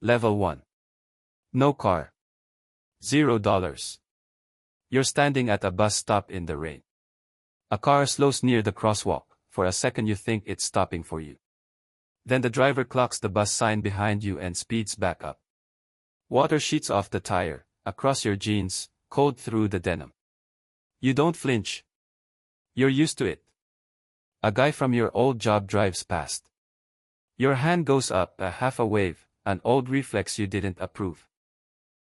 Level 1. No car. $0. You're standing at a bus stop in the rain. A car slows near the crosswalk. For a second you think it's stopping for you. Then the driver clocks the bus sign behind you and speeds back up. Water sheets off the tire, across your jeans, cold through the denim. You don't flinch. You're used to it. A guy from your old job drives past. Your hand goes up, a half a wave, an old reflex you didn't approve.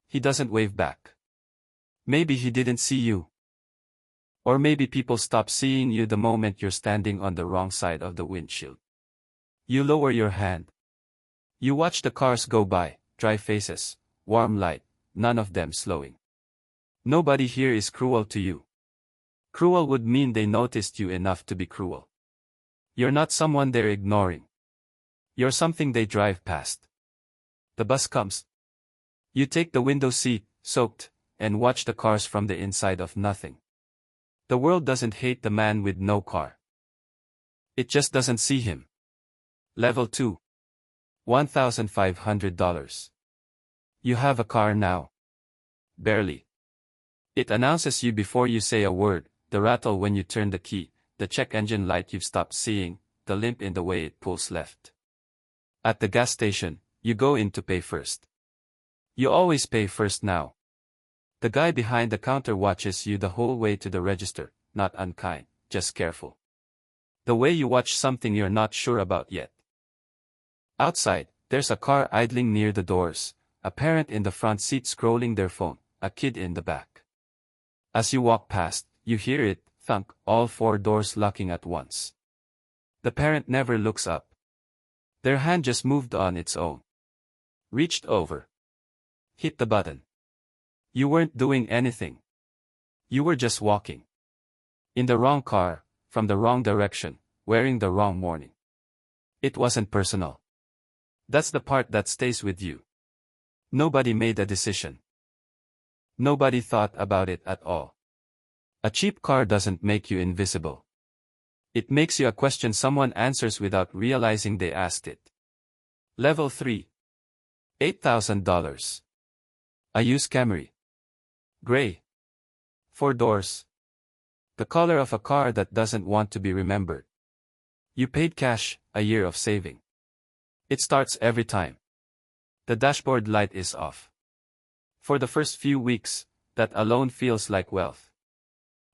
He doesn't wave back. Maybe he didn't see you. Or maybe people stop seeing you the moment you're standing on the wrong side of the windshield. You lower your hand. You watch the cars go by, dry faces, warm light, none of them slowing. Nobody here is cruel to you. Cruel would mean they noticed you enough to be cruel. You're not someone they're ignoring. You're something they drive past. The bus comes. You take the window seat, soaked, and watch the cars from the inside of nothing. The world doesn't hate the man with no car. It just doesn't see him. Level 2. $1,500. You have a car now. Barely. It announces you before you say a word, the rattle when you turn the key, the check engine light you've stopped seeing, the limp in the way it pulls left. At the gas station, you go in to pay first. You always pay first now. The guy behind the counter watches you the whole way to the register, not unkind, just careful. The way you watch something you're not sure about yet. Outside, there's a car idling near the doors, a parent in the front seat scrolling their phone, a kid in the back. As you walk past, you hear it thunk, all four doors locking at once. The parent never looks up. Their hand just moved on its own. Reached over. Hit the button. You weren't doing anything. You were just walking. In the wrong car, from the wrong direction, wearing the wrong morning. It wasn't personal. That's the part that stays with you. Nobody made a decision. Nobody thought about it at all. A cheap car doesn't make you invisible. It makes you a question someone answers without realizing they asked it. Level 3. $8,000. A used Camry. Gray. 4 doors. The color of a car that doesn't want to be remembered. You paid cash, a year of saving. It starts every time. The dashboard light is off. For the first few weeks, that alone feels like wealth.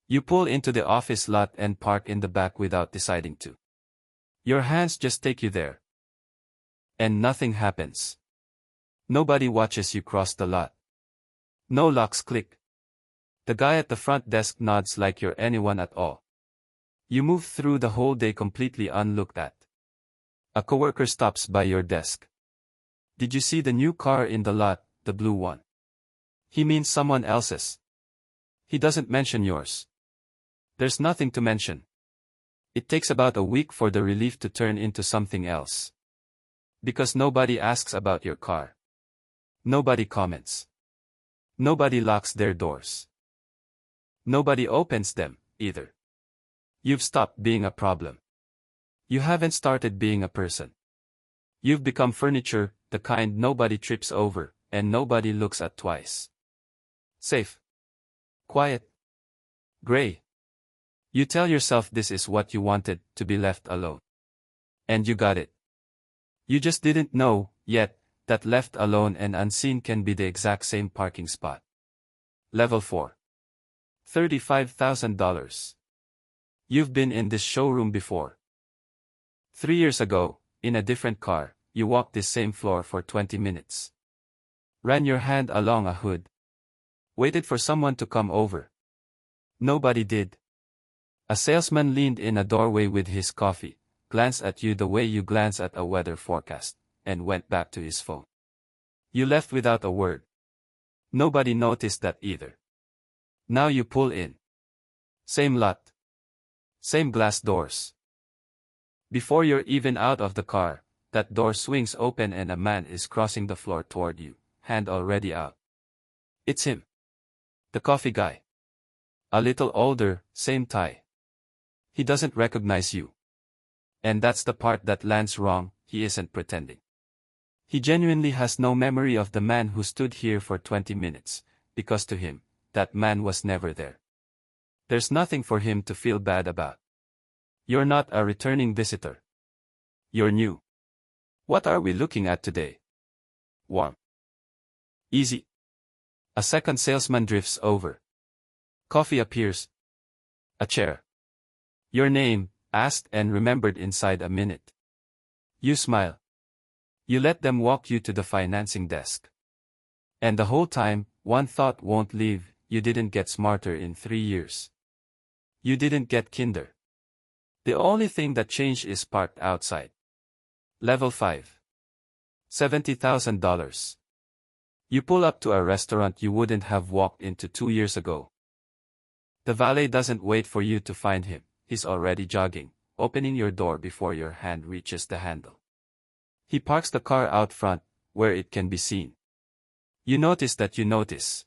You pull into the office lot and park in the back without deciding to. Your hands just take you there. And nothing happens. Nobody watches you cross the lot. No locks click. The guy at the front desk nods like you're anyone at all. You move through the whole day completely unlooked at. A coworker stops by your desk. Did you see the new car in the lot, the blue one? He means someone else's. He doesn't mention yours. There's nothing to mention. It takes about a week for the relief to turn into something else. Because nobody asks about your car. Nobody comments. Nobody locks their doors. Nobody opens them, either. You've stopped being a problem. You haven't started being a person. You've become furniture, the kind nobody trips over, and nobody looks at twice. Safe. Quiet. Gray. You tell yourself this is what you wanted, to be left alone. And you got it. You just didn't know, yet, that left alone and unseen can be the exact same parking spot. Level 4. $35,000. You've been in this showroom before. 3 years ago, in a different car, you walked this same floor for 20 minutes. Ran your hand along a hood. Waited for someone to come over. Nobody did. A salesman leaned in a doorway with his coffee, glanced at you the way you glance at a weather forecast, and went back to his phone. You left without a word. Nobody noticed that either. Now you pull in. Same lot. Same glass doors. Before you're even out of the car, that door swings open and a man is crossing the floor toward you, hand already out. It's him. The coffee guy. A little older, same tie. He doesn't recognize you. And that's the part that lands wrong, he isn't pretending. He genuinely has no memory of the man who stood here for 20 minutes, because to him, that man was never there. There's nothing for him to feel bad about. You're not a returning visitor. You're new. What are we looking at today? Warm. Easy. A second salesman drifts over. Coffee appears. A chair. Your name, asked and remembered inside a minute. You smile. You let them walk you to the financing desk. And the whole time, one thought won't leave: you didn't get smarter in 3 years. You didn't get kinder. The only thing that changed is parked outside. Level 5. $70,000. You pull up to a restaurant you wouldn't have walked into 2 years ago. The valet doesn't wait for you to find him, he's already jogging, opening your door before your hand reaches the handle. He parks the car out front, where it can be seen. You notice that you notice.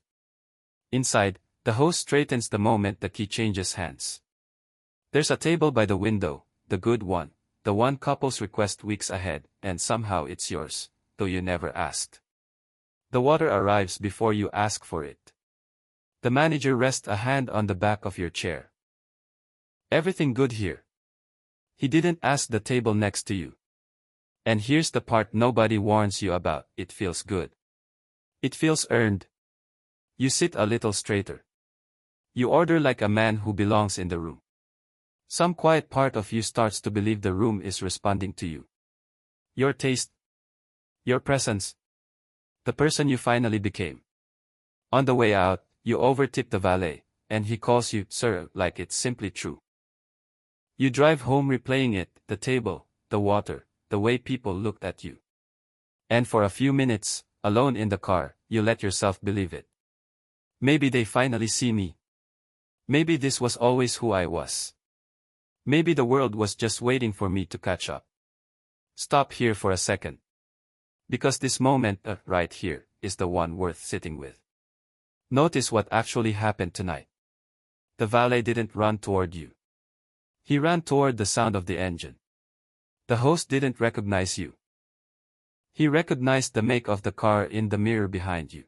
Inside, the host straightens the moment the key changes hands. There's a table by the window, the good one, the one couples request weeks ahead, and somehow it's yours, though you never asked. The water arrives before you ask for it. The manager rests a hand on the back of your chair. Everything good here? He didn't ask the table next to you. And here's the part nobody warns you about: it feels good. It feels earned. You sit a little straighter. You order like a man who belongs in the room. Some quiet part of you starts to believe the room is responding to you. Your taste. Your presence. The person you finally became. On the way out, you overtip the valet, and he calls you sir like it's simply true. You drive home replaying it, the table, the water, the way people looked at you. And for a few minutes, alone in the car, you let yourself believe it. Maybe they finally see me. Maybe this was always who I was. Maybe the world was just waiting for me to catch up. Stop here for a second. Because this moment, right here, is the one worth sitting with. Notice what actually happened tonight. The valet didn't run toward you. He ran toward the sound of the engine. The host didn't recognize you. He recognized the make of the car in the mirror behind you.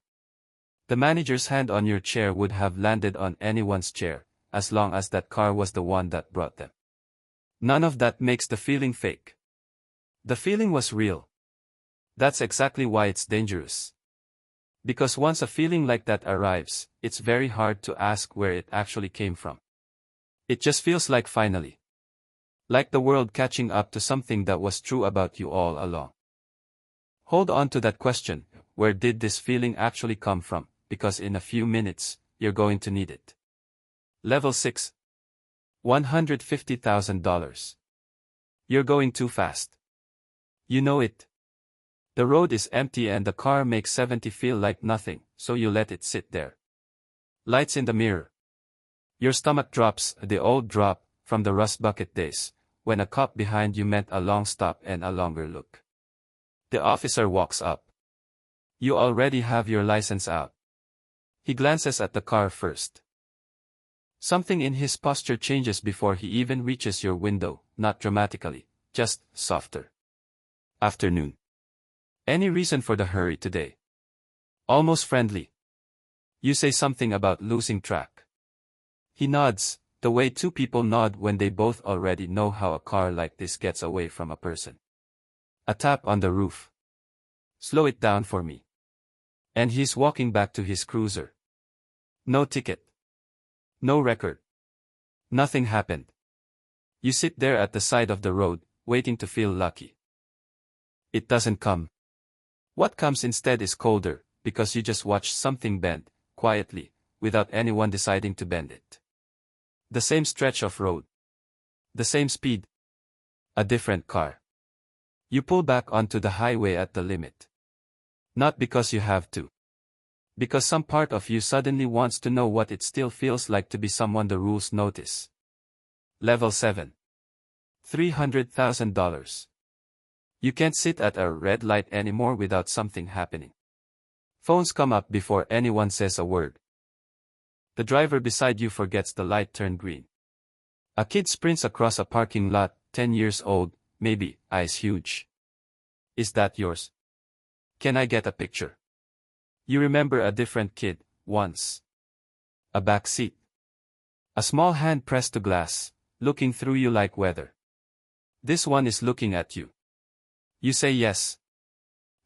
The manager's hand on your chair would have landed on anyone's chair, as long as that car was the one that brought them. None of that makes the feeling fake. The feeling was real. That's exactly why it's dangerous. Because once a feeling like that arrives, it's very hard to ask where it actually came from. It just feels like finally. Like the world catching up to something that was true about you all along. Hold on to that question: where did this feeling actually come from? Because in a few minutes, you're going to need it. Level 6. $150,000. You're going too fast. You know it. The road is empty and the car makes 70 feel like nothing, so you let it sit there. Lights in the mirror. Your stomach drops, the old drop, from the rust bucket days, when a cop behind you meant a long stop and a longer look. The officer walks up. You already have your license out. He glances at the car first. Something in his posture changes before he even reaches your window, not dramatically, just softer. Afternoon. Any reason for the hurry today? Almost friendly. You say something about losing track. He nods, the way two people nod when they both already know how a car like this gets away from a person. A tap on the roof. Slow it down for me. And he's walking back to his cruiser. No ticket. No record. Nothing happened. You sit there at the side of the road, waiting to feel lucky. It doesn't come. What comes instead is colder, because you just watched something bend, quietly, without anyone deciding to bend it. The same stretch of road. The same speed. A different car. You pull back onto the highway at the limit. Not because you have to. Because some part of you suddenly wants to know what it still feels like to be someone the rules notice. Level 7. $300,000. You can't sit at a red light anymore without something happening. Phones come up before anyone says a word. The driver beside you forgets the light turned green. A kid sprints across a parking lot, 10 years old, maybe, eyes huge. Is that yours? Can I get a picture? You remember a different kid, once. A back seat. A small hand pressed to glass, looking through you like weather. This one is looking at you. You say yes.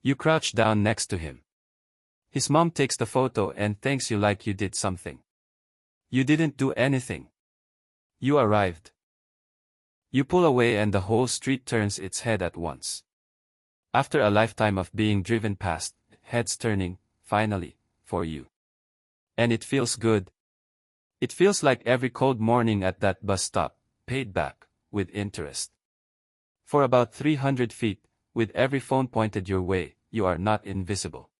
You crouch down next to him. His mom takes the photo and thanks you like you did something. You didn't do anything. You arrived. You pull away and the whole street turns its head at once. After a lifetime of being driven past, heads turning, finally, for you. And it feels good. It feels like every cold morning at that bus stop, paid back, with interest. For about 300 feet, with every phone pointed your way, you are not invisible.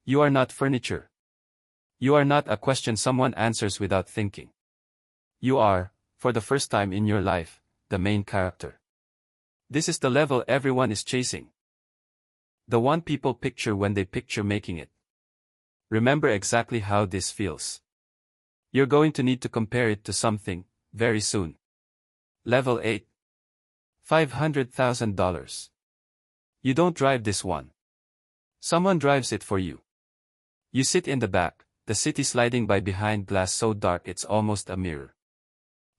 You are not furniture. You are not a question someone answers without thinking. You are, for the first time in your life, the main character. This is the level everyone is chasing. The one people picture when they picture making it. Remember exactly how this feels. You're going to need to compare it to something, very soon. Level 8. $500,000. You don't drive this one. Someone drives it for you. You sit in the back, the city sliding by behind glass so dark it's almost a mirror.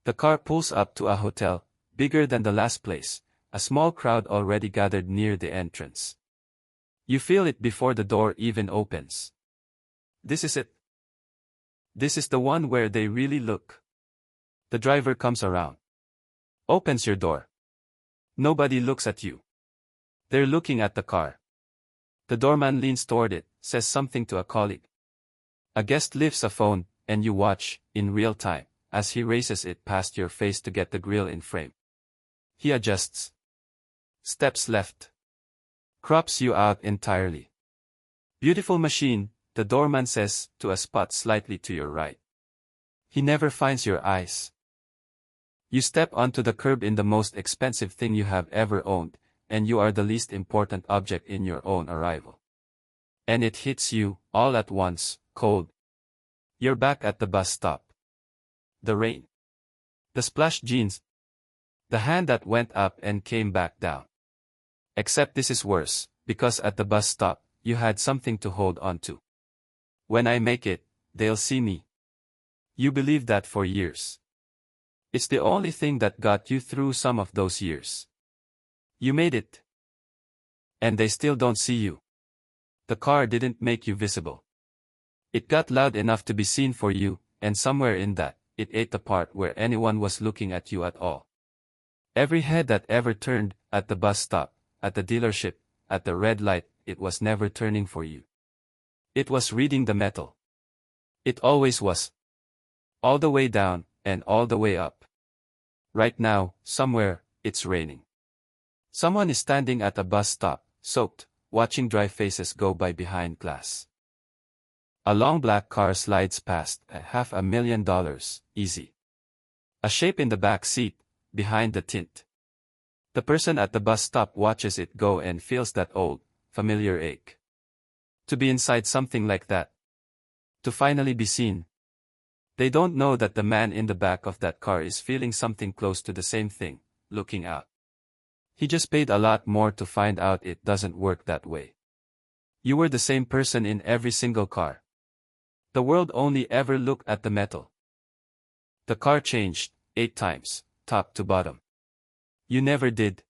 The car pulls up to a hotel, bigger than the last place, a small crowd already gathered near the entrance. You feel it before the door even opens. This is it. This is the one where they really look. The driver comes around. Opens your door. Nobody looks at you. They're looking at the car. The doorman leans toward it, says something to a colleague. A guest lifts a phone, and you watch, in real time, as he raises it past your face to get the grill in frame. He adjusts. Steps left. Crops you out entirely. Beautiful machine, the doorman says, to a spot slightly to your right. He never finds your eyes. You step onto the curb in the most expensive thing you have ever owned, and you are the least important object in your own arrival. And it hits you, all at once, cold. You're back at the bus stop. The rain. The splashed jeans. The hand that went up and came back down. Except this is worse, because at the bus stop, you had something to hold on to. When I make it, they'll see me. You believed that for years. It's the only thing that got you through some of those years. You made it. And they still don't see you. The car didn't make you visible. It got loud enough to be seen for you, and somewhere in that, it ate the part where anyone was looking at you at all. Every head that ever turned, at the bus stop, at the dealership, at the red light, it was never turning for you. It was reading the metal. It always was. All the way down, and all the way up. Right now, somewhere, it's raining. Someone is standing at a bus stop, soaked, watching dry faces go by behind glass. A long black car slides past, $500,000, easy. A shape in the back seat, behind the tint. The person at the bus stop watches it go and feels that old, familiar ache. To be inside something like that. To finally be seen. They don't know that the man in the back of that car is feeling something close to the same thing, looking out. He just paid a lot more to find out it doesn't work that way. You were the same person in every single car. The world only ever looked at the metal. The car changed, 8 times, top to bottom. You never did.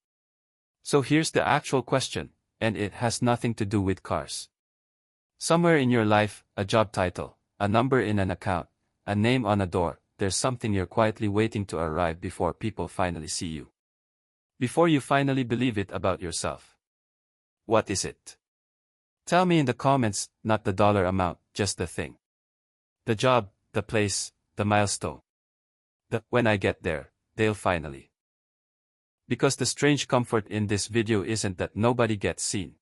So here's the actual question, and it has nothing to do with cars. Somewhere in your life, a job title, a number in an account, a name on a door, there's something you're quietly waiting to arrive before people finally see you. Before you finally believe it about yourself. What is it? Tell me in the comments, not the dollar amount, just the thing. The job, the place, the milestone. The when I get there, they'll finally. Because the strange comfort in this video isn't that nobody gets seen.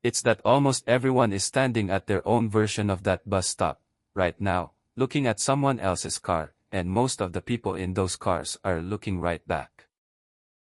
It's that almost everyone is standing at their own version of that bus stop, right now, looking at someone else's car, and most of the people in those cars are looking right back.